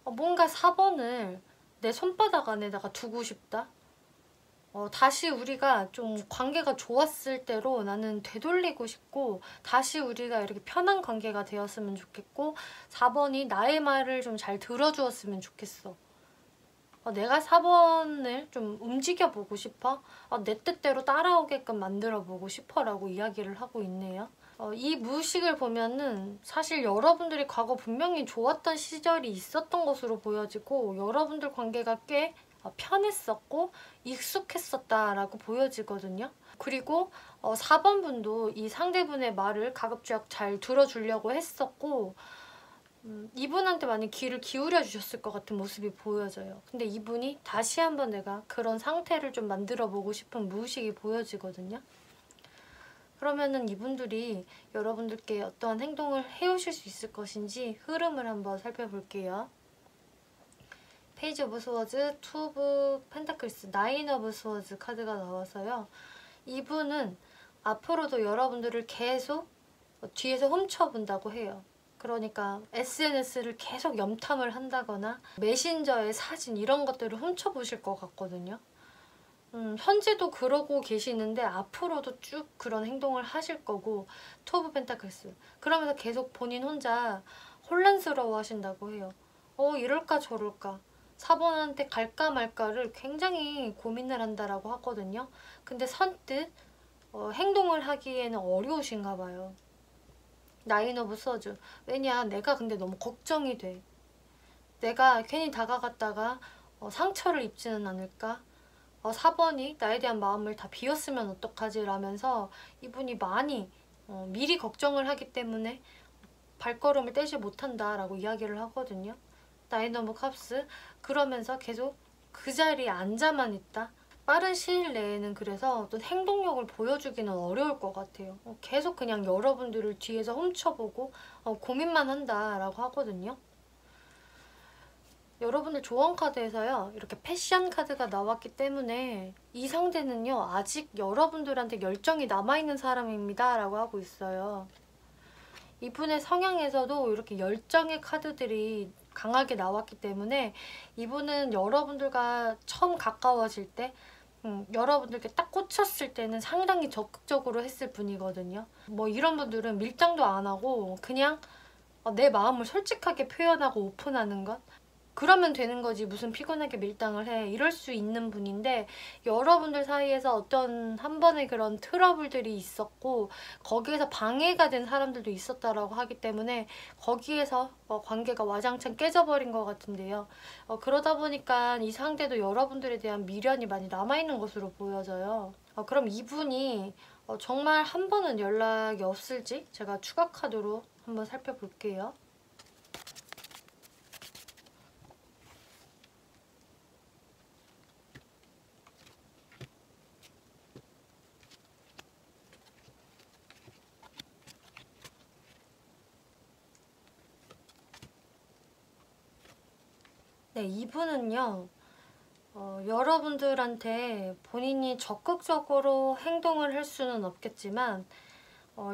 뭔가 4번을 내 손바닥 안에다가 두고 싶다. 다시 우리가 좀 관계가 좋았을 때로 나는 되돌리고 싶고 다시 우리가 이렇게 편한 관계가 되었으면 좋겠고 4번이 나의 말을 좀 잘 들어주었으면 좋겠어. 내가 4번을 좀 움직여보고 싶어. 내 뜻대로 따라오게끔 만들어보고 싶어 라고 이야기를 하고 있네요. 이 무의식을 보면은 사실 여러분들이 과거 분명히 좋았던 시절이 있었던 것으로 보여지고 여러분들 관계가 꽤 편했었고 익숙했었다라고 보여지거든요. 그리고 4번 분도 이 상대분의 말을 가급적 잘 들어주려고 했었고 이분한테 많이 귀를 기울여 주셨을 것 같은 모습이 보여져요. 근데 이분이 다시 한번 내가 그런 상태를 좀 만들어 보고 싶은 무의식이 보여지거든요. 그러면은 이분들이 여러분들께 어떠한 행동을 해오실 수 있을 것인지 흐름을 한번 살펴볼게요. 페이지 오브 스워즈, 투 오브 펜타클스, 나인 오브 스워즈 카드가 나와서요. 이분은 앞으로도 여러분들을 계속 뒤에서 훔쳐본다고 해요. 그러니까 SNS를 계속 염탐을 한다거나 메신저의 사진 이런 것들을 훔쳐보실 것 같거든요. 현재도 그러고 계시는데 앞으로도 쭉 그런 행동을 하실 거고 투 오브 펜타클스 그러면서 계속 본인 혼자 혼란스러워 하신다고 해요. 이럴까 저럴까 4번한테 갈까 말까를 굉장히 고민을 한다라고 하거든요. 근데 선뜻 행동을 하기에는 어려우신가 봐요. 나인 오브 스워즈 왜냐 내가 근데 너무 걱정이 돼. 내가 괜히 다가갔다가 상처를 입지는 않을까? 4번이 나에 대한 마음을 다 비웠으면 어떡하지 라면서 이분이 많이 미리 걱정을 하기 때문에 발걸음을 떼지 못한다 라고 이야기를 하거든요. 나인 오브 컵스 그러면서 계속 그 자리에 앉아만 있다. 빠른 시일 내에는 그래서 어떤 행동력을 보여주기는 어려울 것 같아요. 계속 그냥 여러분들을 뒤에서 훔쳐보고 고민만 한다라고 하거든요. 여러분들 조언 카드에서요. 이렇게 패션 카드가 나왔기 때문에 이 상대는요. 아직 여러분들한테 열정이 남아있는 사람입니다. 라고 하고 있어요. 이분의 성향에서도 이렇게 열정의 카드들이 강하게 나왔기 때문에 이분은 여러분들과 처음 가까워질 때 여러분들께 딱 꽂혔을 때는 상당히 적극적으로 했을 분이거든요. 뭐 이런 분들은 밀당도 안 하고 그냥 내 마음을 솔직하게 표현하고 오픈하는 것, 그러면 되는 거지 무슨 피곤하게 밀당을 해, 이럴 수 있는 분인데, 여러분들 사이에서 어떤 한 번의 그런 트러블들이 있었고 거기에서 방해가 된 사람들도 있었다라고 하기 때문에 거기에서 관계가 와장창 깨져버린 것 같은데요. 그러다 보니까 이 상대도 여러분들에 대한 미련이 많이 남아있는 것으로 보여져요. 그럼 이분이 정말 한 번은 연락이 없을지 제가 추가 카드로 한번 살펴볼게요. 네, 이분은요, 여러분들한테 본인이 적극적으로 행동을 할 수는 없겠지만,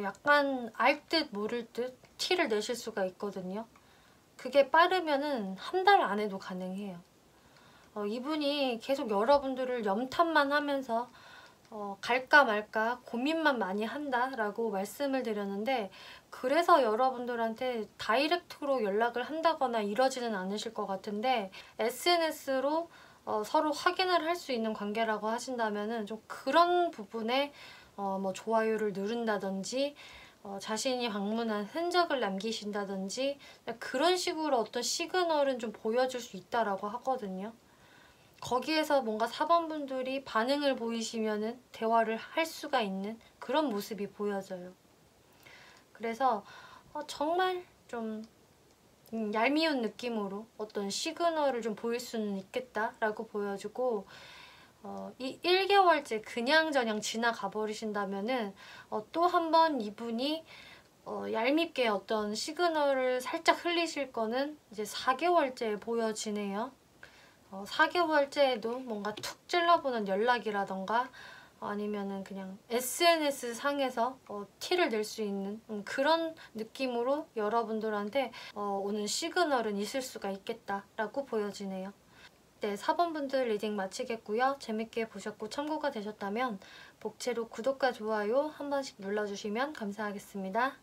약간 알 듯 모를 듯 티를 내실 수가 있거든요. 그게 빠르면은 한 달 안에도 가능해요. 이분이 계속 여러분들을 염탐만 하면서 갈까 말까 고민만 많이 한다라고 말씀을 드렸는데, 그래서 여러분들한테 다이렉트로 연락을 한다거나 이러지는 않으실 것 같은데, SNS로 서로 확인을 할 수 있는 관계라고 하신다면은 좀 그런 부분에 뭐 좋아요를 누른다든지 자신이 방문한 흔적을 남기신다든지 그런 식으로 어떤 시그널은 좀 보여줄 수 있다라고 하거든요. 거기에서 뭔가 사번분들이 반응을 보이시면은 대화를 할 수가 있는 그런 모습이 보여져요. 그래서 정말 좀 얄미운 느낌으로 어떤 시그널을 좀 보일 수는 있겠다라고 보여주고, 이 1개월째 그냥저냥 지나가 버리신다면은 또 한 번 이분이 얄밉게 어떤 시그널을 살짝 흘리실 거는 이제 4개월째 보여지네요. 4개월째에도 뭔가 툭 찔러보는 연락이라던가 아니면은 그냥 SNS 상에서 티를 낼 수 있는 그런 느낌으로 여러분들한테 오는 시그널은 있을 수가 있겠다라고 보여지네요. 네, 4번분들 리딩 마치겠고요. 재밌게 보셨고 참고가 되셨다면 복채로 구독과 좋아요 한 번씩 눌러주시면 감사하겠습니다.